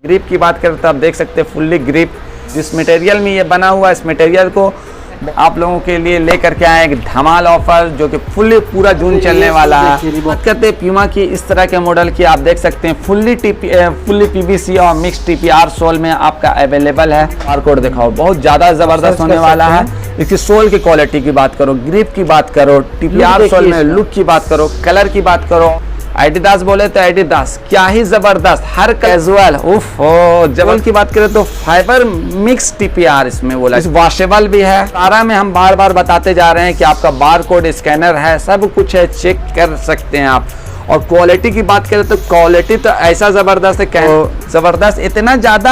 Grip की बात करें तो आप देख सकते हैं फुल्ली ग्रिप जिस मटेरियल में ये बना हुआ है, इस मटेरियल को आप लोगों के लिए लेकर के आए एक धमाल ऑफर जो कि फुल्ली पूरा जून चलने वाला है। बात करते हैं प्यूमा की इस तरह के मॉडल की, आप देख सकते हैं फुल्ली पीवीसी और मिक्स टीपीआर सोल में आपका अवेलेबल है। बारकोड दिखाओ, बहुत ज़्यादा ज़बरदस्त होने वाला है। इसकी सोल की क्वालिटी की बात करो, ग्रिप की बात करो, टीपीआर सोल में लुक की बात करो, कलर की बात करो। एडिडास बोले तो एडिडास क्या ही जबरदस्त, हर कैजुअल उफ हो। जबल की बात करें तो फाइबर मिक्स टीपीआर इसमें बोला, वॉशेबल भी है। सारा में हम बार बार बताते जा रहे हैं कि आपका बारकोड स्कैनर है, सब कुछ है, चेक कर सकते हैं आप। और क्वालिटी की बात करें तो क्वालिटी तो ऐसा जबरदस्त है, जबरदस्त इतना ज्यादा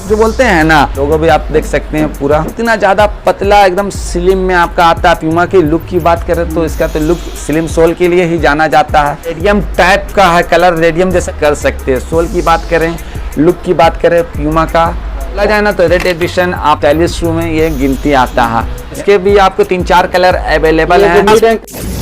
जो बोलते हैं ना, लोगों भी आप देख सकते हैं पूरा इतना ज्यादा पतला एकदम स्लिम में आपका आता है। प्यूमा की लुक की बात करें तो इसका तो लुक स्लिम सोल के लिए ही जाना जाता है। रेडियम टाइप का है, कलर रेडियम जैसा कर सकते हैं। सोल की बात करें, लुक की बात करें प्यूमा का बोला जाए ना तो रेड एडिशन आप 40 शू में ये गिनती आता है। इसके भी आपको 3-4 कलर अवेलेबल है।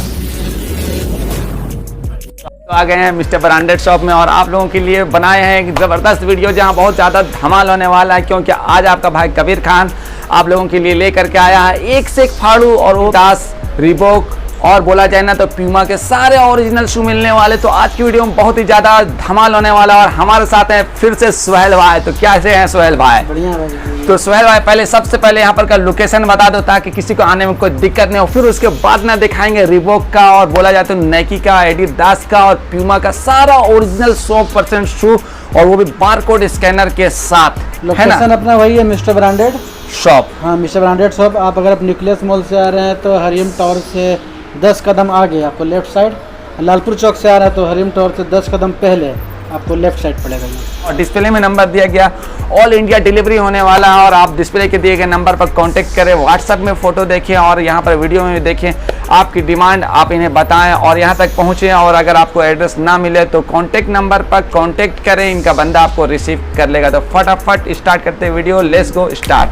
तो आ गए हैं मिस्टर ब्रांडेड शॉप में और आप लोगों के लिए बनाए हैं एक ज़बरदस्त वीडियो जहां बहुत ज़्यादा धमाल होने वाला है, क्योंकि आज आपका भाई कबीर खान आप लोगों के लिए लेकर के आया है एक से एक फाड़ू और वो दास रिबॉक और बोला जाए ना तो प्यूमा के सारे ओरिजिनल शू मिलने वाले। तो आज की वीडियो में बहुत ही ज़्यादा धमाल होने वाला है और हमारे साथ हैं फिर से सुहेल भाई। तो कैसे हैं सुहेल भाई? बढ़िया भाई। तो सुहेल भाई पहले सबसे पहले यहाँ पर का लोकेशन बता दो ताकि किसी को आने में कोई दिक्कत नहीं हो, फिर उसके बाद ना दिखाएंगे रिबॉक का और बोला जाए तो नाइकी का, एडिडास का और प्यूमा का सारा ओरिजिनल 100% शू और वो भी बारकोड स्कैनर के साथ, है ना? लोकेशन अपना वही है मिस्टर ब्रांडेड शॉप। हाँ, मिस्टर ब्रांडेड शॉप। आप अगर आप न्यूक्लियस मॉल से आ रहे हैं तो हरियम टावर से 10 कदम आगे आपको लेफ्ट साइड, लालपुर चौक से आ रहा है तो हरियम टावर से 10 कदम पहले आपको लेफ्ट साइड पड़ेगा। और डिस्प्ले में नंबर दिया गया, ऑल इंडिया डिलीवरी होने वाला है और आप डिस्प्ले के दिए गए नंबर पर कांटेक्ट करें, व्हाट्सएप में फ़ोटो देखें और यहाँ पर वीडियो में देखें, आपकी डिमांड आप इन्हें बताएं और यहाँ तक पहुँचें। और अगर आपको एड्रेस ना मिले तो कांटेक्ट नंबर पर कांटेक्ट करें, इनका बंदा आपको रिसीव कर लेगा। तो फटाफट स्टार्ट करते हैं वीडियो, लेट्स गो स्टार्ट।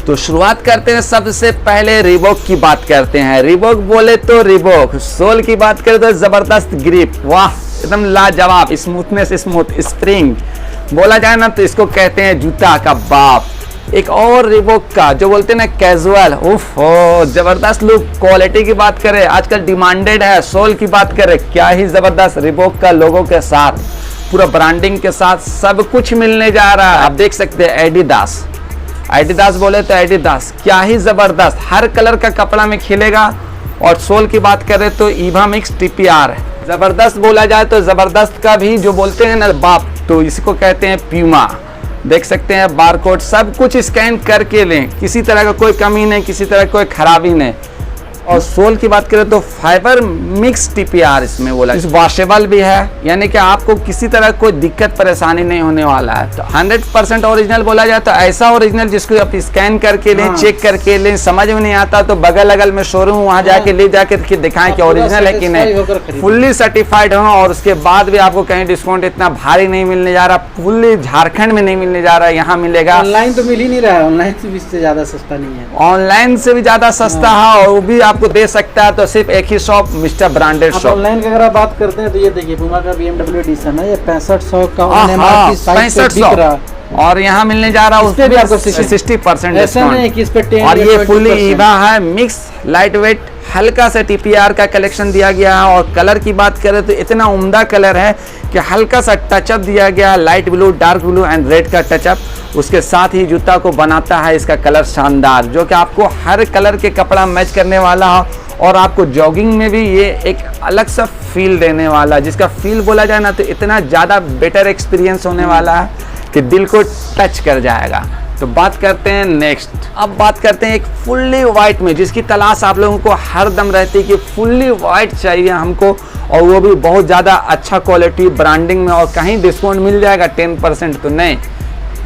तो शुरुआत करते हैं सबसे पहले रिबॉक की बात करते हैं। रिबॉक बोले तो रिबॉक, सोल की बात करें तो जबरदस्त ग्रिप, वाह एकदम लाजवाब, स्मूथनेस, स्मूथ स्प्रिंग बोला जाए ना तो इसको कहते हैं जूता का बाप। एक और रिबॉक का जो बोलते हैं ना कैजुअल, उफ हो जबरदस्त लुक। क्वालिटी की बात करें आजकल डिमांडेड है। सोल की बात करें क्या ही जबरदस्त, रिबॉक का लोगो के साथ पूरा ब्रांडिंग के साथ सब कुछ मिलने जा रहा है। आप देख सकते हैं एडिडास, एडिडास बोले तो एडिडास क्या ही जबरदस्त, हर कलर का कपड़ा में खिलेगा। और सोल की बात करें तो ईवा मिक्स टीपीआर है, जबरदस्त बोला जाए तो जबरदस्त का भी जो बोलते हैं ना बाप, तो इसको कहते हैं प्यूमा। देख सकते हैं बारकोड सब कुछ स्कैन करके लें, किसी तरह का कोई कमी नहीं, किसी तरह कोई खराबी नहीं। और सोल की बात करें तो फाइबर मिक्स टीपीआर इसमें बोला, इस वॉशेबल भी है, यानी कि आपको किसी तरह कोई दिक्कत परेशानी नहीं होने वाला है। तो 100% ओरिजिनल बोला जाए तो ऐसा ओरिजिनल जिसको आप स्कैन करके लें, चेक करके लें, समझ में नहीं आता तो बगल अगल में शोरूम वहाँ जाके ले जाके दिखाएं कि ओरिजिनल है कि नहीं, फुल्ली सर्टिफाइड हो। और उसके बाद भी आपको कहीं डिस्काउंट इतना भारी नहीं मिलने जा रहा, फुल्ली झारखंड में नहीं मिलने जा रहा, यहाँ मिलेगा। ऑनलाइन तो मिल ही नहीं रहा है, ऑनलाइन से भी इससे ज्यादा सस्ता नहीं है, ऑनलाइन से भी ज्यादा सस्ता है और वो भी आपको दे सकता है। तो सिर्फ एक ही shop mister branded shop. Online की अगर आप बात करते हैं तो ये देखिए प्यूमा का BMW एडिशन है, ये 6500 का 6500 और यहाँ मिलने जा रहा है उसपे भी आपको 60% डिस्काउंट। और ये फुल्ली ईवा है, मिक्स लाइट वेट, हल्का सा टीपीआर का कलेक्शन दिया गया है। और कलर की बात करें तो इतना उम्दा कलर है कि हल्का सा टचअप दिया गया है, light blue, dark blue and red का टचअप। उसके साथ ही जूता को बनाता है इसका कलर शानदार, जो कि आपको हर कलर के कपड़ा मैच करने वाला हो और आपको जॉगिंग में भी ये एक अलग सा फील देने वाला, जिसका फील बोला जाए ना तो इतना ज़्यादा बेटर एक्सपीरियंस होने वाला है कि दिल को टच कर जाएगा। तो बात करते हैं नेक्स्ट, अब बात करते हैं एक फुल्ली वाइट में, जिसकी तलाश आप लोगों को हर दम रहती है कि फुल्ली वाइट चाहिए हमको, और वो भी बहुत ज़्यादा अच्छा क्वालिटी ब्रांडिंग में। और कहीं डिस्काउंट मिल जाएगा 10% तो नहीं,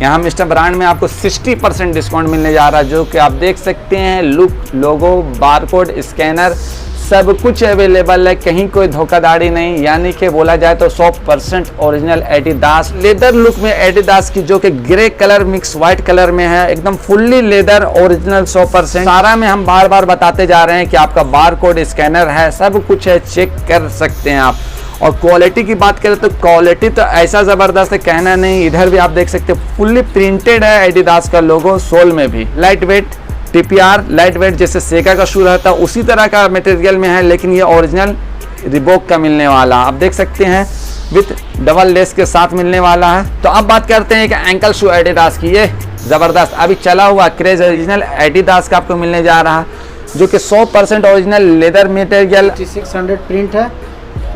यहाँ मिस्टर ब्रांड में आपको 60% डिस्काउंट मिलने जा रहा है, जो कि आप देख सकते हैं। लुक, लोगो, बारकोड स्कैनर सब कुछ अवेलेबल है, कहीं कोई धोखाधड़ी नहीं, यानी कि बोला जाए तो 100% ओरिजिनल एडिडास लेदर लुक में एडिडास की, जो कि grey colour mix white colour में है, एकदम फुल्ली लेदर ओरिजिनल 100%। सारा में हम बार बार बताते जा रहे हैं कि आपका बारकोड स्कैनर है, सब कुछ है, चेक कर सकते हैं आप। और क्वालिटी की बात करें तो क्वालिटी तो ऐसा ज़बरदस्त है, कहना नहीं। इधर भी आप देख सकते हैं फुल्ली प्रिंटेड है एडिडास का लोगो, सोल में भी light weight TPR light weight, जैसे सेगा का शू रहता है उसी तरह का मटेरियल में है, लेकिन ये ओरिजिनल रिबॉक का मिलने वाला आप देख सकते हैं, विथ डबल लेस के साथ मिलने वाला है। तो अब बात करते हैं कि एंकल शू एडिडास की, ये ज़बरदस्त अभी चला हुआ क्रेज ओरिजिनल एडिडास का आपको मिलने जा रहा है, जो कि 100% ओरिजिनल लेदर मटेरियल। 600 प्रिंट है,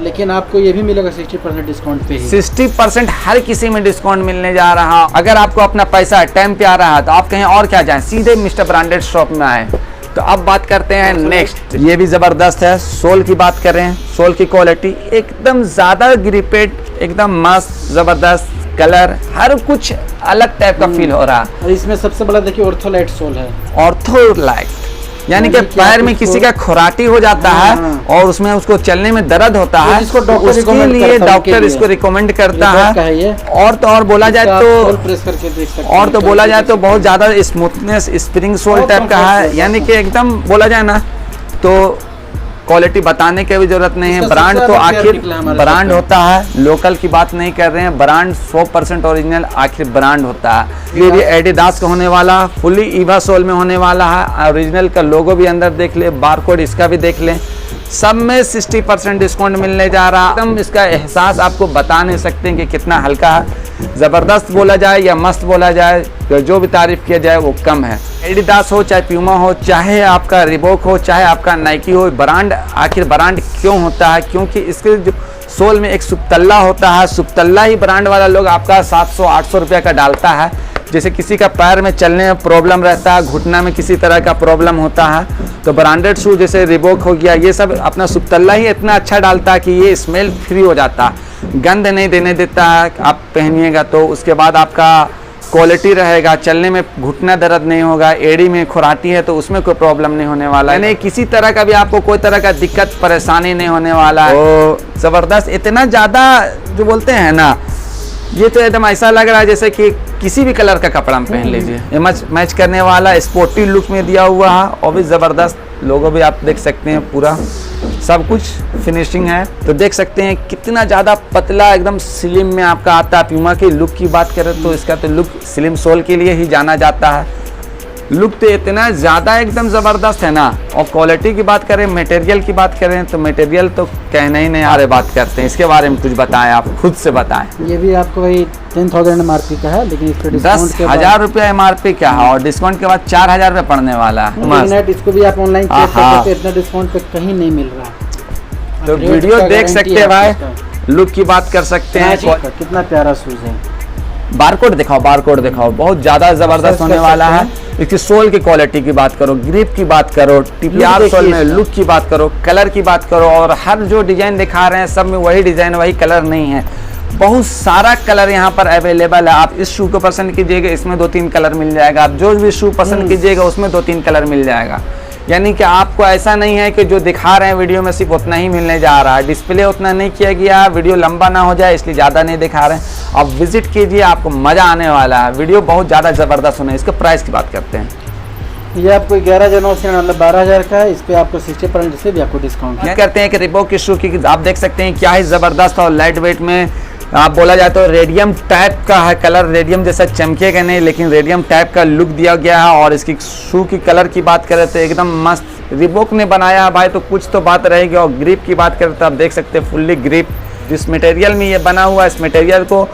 लेकिन आपको ये भी मिलेगा 60% डिस्काउंट पे ही। 60% हर किसी में डिस्काउंट मिलने जा रहा। अगर आपको अपना पैसा टाइम पे आ रहा है तो आप कहीं और क्या जाएं, सीधे मिस्टर ब्रांडेड शॉप में आए। तो अब बात करते हैं नेक्स्ट, ये भी ज़बरदस्त है। सोल की बात करें, सोल की क्वालिटी एकदम ज़्यादा ग्रिपेड, एकदम मस्त ज़बरदस्त, कलर हर कुछ अलग टाइप का फील हो रहा। और इसमें सबसे बड़ा देखिए ऑर्थोलाइट सोल है। ऑर्थोलाइट यानी कि पैर में किसी का खुराटी हो जाता है और उसमें उसको चलने में दर्द होता है, इसको डॉक्टर उसके लिए डॉक्टर इसको रिकमेंड करता है। और तो और बोला जाए तो प्रेस करके देख सकते हैं, और तो बोला जाए तो बहुत ज़्यादा स्मूथनेस स्प्रिंग सोल टाइप का है, यानी कि एकदम बोला जाए ना तो क्वालिटी बताने की भी जरूरत नहीं है। ब्रांड तो आखिर ब्रांड होता है, लोकल की बात नहीं कर रहे हैं, ब्रांड 100% ओरिजिनल आखिर ब्रांड होता है। ये भी एडिडास का होने वाला, फुली ईवा सोल में होने वाला है। ओरिजिनल का लोगो भी अंदर देख ले, बारकोड इसका भी देख लें, सब में 60% डिस्काउंट मिलने जा रहा। एकदम इसका एहसास आपको बता नहीं सकते हैं कि कितना हल्का है। ज़बरदस्त बोला जाए या मस्त बोला जाए, तो जो भी तारीफ किया जाए वो कम है। एडिडास हो चाहे प्यूमा हो, चाहे आपका रिबॉक हो, चाहे आपका नाइकी हो, ब्रांड आखिर ब्रांड क्यों होता है? क्योंकि इसके जो सोल में एक सुपतल्ला होता है, सुपतल्ला ही ब्रांड वाला लोग आपका 700-800 रुपये का डालता है। जैसे किसी का पैर में चलने में प्रॉब्लम रहता है, घुटना में किसी तरह का प्रॉब्लम होता है, तो ब्रांडेड शू जैसे रिबॉक हो गया, ये सब अपना सुपतल्ला ही इतना अच्छा डालता है कि ये स्मेल फ्री हो जाता है, गंद नहीं देने देता है। आप पहनिएगा तो उसके बाद आपका क्वालिटी रहेगा, चलने में घुटना दर्द नहीं होगा, एड़ी में खुराटी है तो उसमें कोई प्रॉब्लम नहीं होने वाला है, यानी किसी तरह का भी आपको कोई तरह का दिक्कत परेशानी नहीं होने वाला है। तो ज़बरदस्त, इतना ज़्यादा जो बोलते हैं ना, ये तो एकदम ऐसा लग रहा है जैसे कि किसी भी कलर का कपड़ा में पहन लीजिए, ये मैच करने वाला स्पोर्टी लुक में दिया हुआ है। और भी ज़बरदस्त लोगो भी आप देख सकते हैं, पूरा सब कुछ फिनिशिंग है। तो देख सकते हैं कितना ज़्यादा पतला एकदम स्लिम में आपका आता है। प्यूमा की लुक की बात करें तो इसका तो लुक स्लिम सोल के लिए ही जाना जाता है। लुक तो इतना ज़्यादा एकदम ज़बरदस्त है ना। और क्वालिटी की बात करें, मटेरियल की बात करें तो मटेरियल तो कहना ही नहीं, आरे बात करते हैं इसके बारे में, कुछ बताएं, आप खुद से बताएं। ये भी आपको वही 10,000 MRP का है, लेकिन इस पर 10,000 रुपया MRP क्या है, और डिस्काउंट के बाद 4,000 रुपये पड़ने वाला है। इसको भी आप ऑनलाइन चेक करते इतना डिस्काउंट पे कहीं नहीं मिल रहा। तो वीडियो देख सकते हैं भाई, लुक की बात कर सकते हैं। कितना प्यारा शूज है। बारकोड दिखाओ, बारकोड दिखाओ, बहुत ज़्यादा ज़बरदस्त होने वाला है। इसकी सोल की क्वालिटी की बात करो, ग्रिप की बात करो, TPR सोल में लुक की बात करो, कलर की बात करो, और हर जो डिज़ाइन दिखा रहे हैं सब में वही डिज़ाइन वही कलर नहीं है, बहुत सारा कलर यहाँ पर अवेलेबल है। आप इस शू को पसंद कीजिएगा, इसमें 2-3 कलर मिल जाएगा। आप जो भी शू पसंद कीजिएगा उसमें 2-3 कलर मिल जाएगा। यानी कि आपको ऐसा नहीं है कि जो दिखा रहे हैं वीडियो में सिर्फ उतना ही मिलने जा रहा है, डिस्प्ले उतना नहीं किया गया, वीडियो लंबा ना हो जाए इसलिए ज़्यादा नहीं दिखा रहे हैं। आप विजिट कीजिए, आपको मज़ा आने वाला है, वीडियो बहुत ज़्यादा ज़बरदस्त होना है। इसके प्राइस की बात करते हैं, ये आपको 11,999 मतलब 12,000 का है। इस पे आपको 60% से भी आपको डिस्काउंट करते हैं कि रिबॉक की शू की आप देख सकते हैं क्या ही ज़बरदस्त और लाइट वेट में। आप बोला जाए तो रेडियम टाइप का है कलर, रेडियम जैसा चमकेगा नहीं लेकिन रेडियम टाइप का लुक दिया गया है। और इसकी शू की कलर की बात करें तो एकदम मस्त रिबॉक ने बनाया है भाई, तो कुछ तो बात रहेगी। और ग्रिप की बात करें तो आप देख सकते हैं फुल्ली ग्रिप, जिस मटेरियल में ये बना हुआ है इस मटेरियल को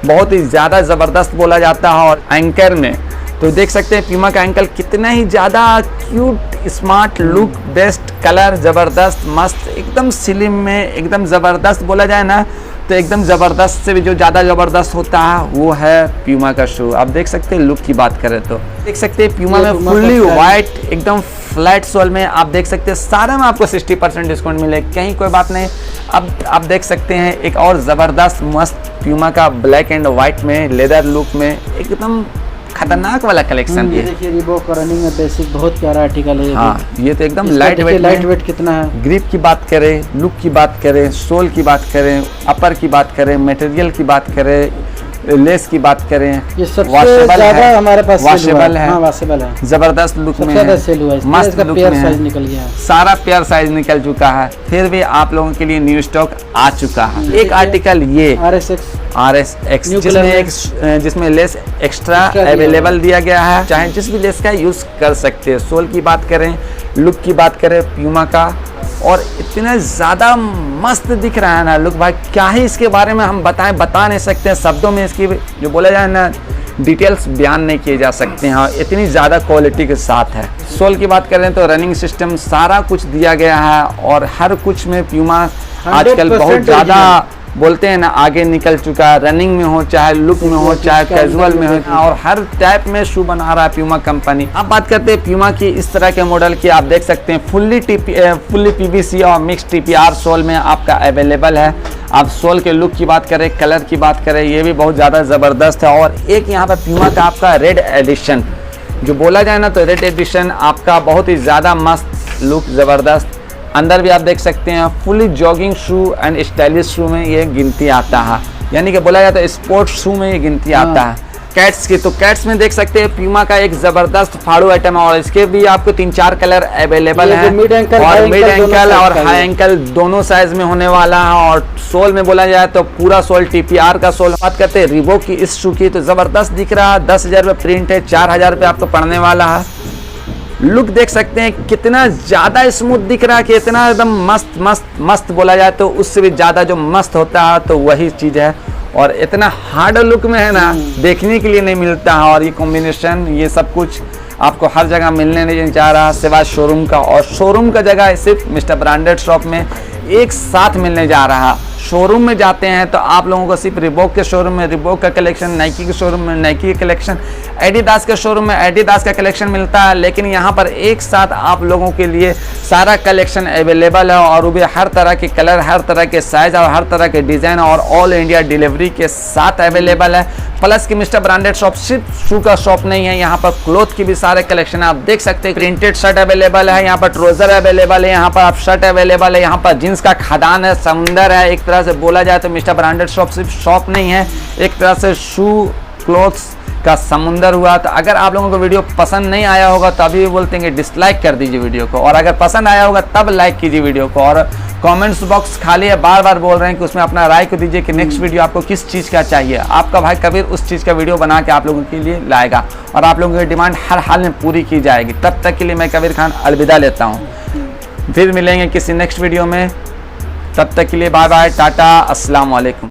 बहुत ही ज़्यादा ज़बरदस्त बोला जाता है। और एंकर में तो देख सकते हैं प्यूमा का एंकल कितना ही ज़्यादा cute, smart look, best colour, ज़बरदस्त मस्त, एकदम स्लिम में एकदम ज़बरदस्त बोला जाए ना तो एकदम ज़बरदस्त से भी जो ज़्यादा ज़बरदस्त होता है वो है प्यूमा का शू। आप देख सकते हैं लुक की बात करें तो देख सकते हैं प्यूमा में फुल्ली वाइट एकदम फ्लैट सोल में आप देख सकते हैं सारे में आपको 60% डिस्काउंट मिले, कहीं कोई बात नहीं। अब आप देख सकते हैं एक और ज़बरदस्त मस्त प्यूमा का ब्लैक एंड वाइट में लेदर लुक में एकदम खतरनाक वाला कलेक्शन। ये देखिए रिबॉक और रनिंग में बेसिक बहुत प्यारा आर्टिकल है। हाँ, ये तो एकदम लाइट वेट कितना है। ग्रिप की बात करें, लुक की बात करें, सोल की बात करें, अपर की बात करें, मटेरियल की बात करें, लेस की बात करें, ये सबसे वॉशेबल ज्यादा है, हमारे पास वॉशेबल है, हाँ वॉशेबल है, जबरदस्त लुक में सबसे ज्यादा है, सेल हुआ है, मस्त इसका लुक पेयर में साइज है, निकल गया है। सारा पेयर साइज निकल चुका है, फिर भी आप लोगों के लिए न्यू स्टॉक आ चुका है। एक आर्टिकल ये RSX जिसमें लेस एक्स्ट्रा अवेलेबल दिया गया है, चाहे जिस भी लेस का यूज कर सकते हैं। सोल की बात करें, लुक की बात करें प्यूमा का, और इतना ज़्यादा मस्त दिख रहा है ना लुक भाई, क्या ही इसके बारे में हम बता नहीं सकते हैं शब्दों में, इसकी जो बोला जाए ना डिटेल्स बयान नहीं किए जा सकते हैं, इतनी ज़्यादा क्वालिटी के साथ है। सोल की बात करें तो रनिंग सिस्टम सारा कुछ दिया गया है, और हर कुछ में प्यूमा आजकल बहुत ज़्यादा बोलते हैं ना आगे निकल चुका है, रनिंग में हो चाहे लुक में हो चाहे कैजुअल में हो, और हर टाइप में शू बना रहा है प्यूमा कंपनी। अब बात करते हैं प्यूमा की इस तरह के मॉडल की, आप देख सकते हैं फुल्ली PVC और मिक्स TPR सोल में आपका अवेलेबल है। आप सोल के लुक की बात करें, कलर की बात करें, ये भी बहुत ज़्यादा ज़बरदस्त है। और एक यहाँ पर प्यूमा का आपका रेड एडिशन जो बोला जाए ना, तो रेड एडिशन आपका बहुत ही ज़्यादा मस्त लुक, ज़बरदस्त। अंदर भी आप देख सकते हैं fully jogging shoe and stylish shoe में ये गिनती आता है, यानी कि बोला जाता है स्पोर्ट्स शू में ये गिनती आता है। कैट्स की, तो कैट्स में देख सकते हैं प्यूमा का एक जबरदस्त फाड़ू आइटम है, और इसके भी आपको 3-4 कलर अवेलेबल है, मिड एंकल और हाई एंकल दोनों साइज में होने वाला है। और सोल में बोला जाए तो पूरा सोल TPR का सोल। बात करते हैं रिबॉक की इस शू की, तो जबरदस्त दिख रहा है, 10,000 रुपये प्रिंट है, 4,000 रुपये आपको पड़ने वाला है। लुक देख सकते हैं कितना ज़्यादा स्मूथ दिख रहा है, कि इतना एकदम मस्त मस्त मस्त बोला जाए तो उससे भी ज़्यादा जो मस्त होता है तो वही चीज़ है, और इतना हार्ड लुक में है ना, देखने के लिए नहीं मिलता है। और ये कॉम्बिनेशन, ये सब कुछ आपको हर जगह मिलने नहीं जा रहा सिवाय शोरूम का, और शोरूम का जगह सिर्फ मिस्टर ब्रांडेड शॉप में एक साथ मिलने जा रहा। शोरूम में जाते हैं तो आप लोगों को सिर्फ रिबॉक के शोरूम में रिबॉक का कलेक्शन, नाइकी के शोरूम में नाइकी का कलेक्शन, एडिडास के शोरूम में एडिडास का कलेक्शन मिलता है, लेकिन यहाँ पर एक साथ आप लोगों के लिए सारा कलेक्शन अवेलेबल है, और वो भी हर तरह के कलर, हर तरह के साइज और हर तरह के डिज़ाइन, और ऑल इंडिया डिलीवरी के साथ अवेलेबल है। प्लस की मिस्टर ब्रांडेड शॉप सिर्फ शू का शॉप नहीं है, यहाँ पर क्लोथ की भी सारे कलेक्शन आप देख सकते हैं। प्रिंटेड शर्ट अवेलेबल है, यहाँ पर ट्राउजर अवेलेबल है, यहाँ पर आप शर्ट अवेलेबल है, यहाँ पर जींस का खदान है, समुंदर है। एक तरह से बोला जाए तो मिस्टर ब्रांडेड शॉप सिर्फ शॉप नहीं है, एक तरह से शू क्लोथ्स का समुंदर हुआ। तो अगर आप लोगों को वीडियो पसंद नहीं आया होगा तो अभी बोलते हैं कि डिसलाइक कर दीजिए वीडियो को, और अगर पसंद आया होगा तब लाइक कीजिए वीडियो को। और कमेंट्स बॉक्स खाली है, बार बार बोल रहे हैं कि उसमें अपना राय को दीजिए कि नेक्स्ट वीडियो आपको किस चीज़ का चाहिए। आपका भाई कबीर उस चीज़ का वीडियो बना के आप लोगों के लिए लाएगा, और आप लोगों की डिमांड हर हाल में पूरी की जाएगी। तब तक के लिए मैं कबीर खान अलविदा लेता हूँ, फिर मिलेंगे किसी नेक्स्ट वीडियो में। तब तक के लिए बाय बाय, टाटा, अस्सलाम वालेकुम।